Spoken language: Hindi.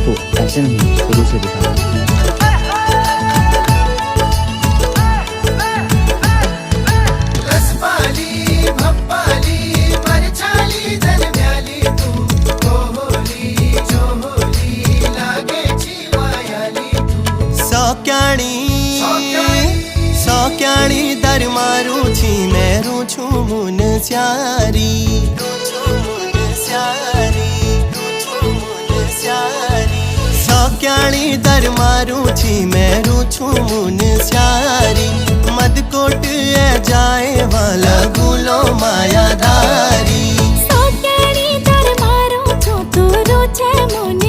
आपको ऐसे नहीं शुरू से दिखाया। सौक्याणी दर मारू छी मेरू छू मुन स्यारी सौक्याणी दर मारू छी मेरू छू मुन स्यारी मदकोट ए जाए वाला गुलो मायादारी सौक्याणी दर मारू छू तू रुचे मुन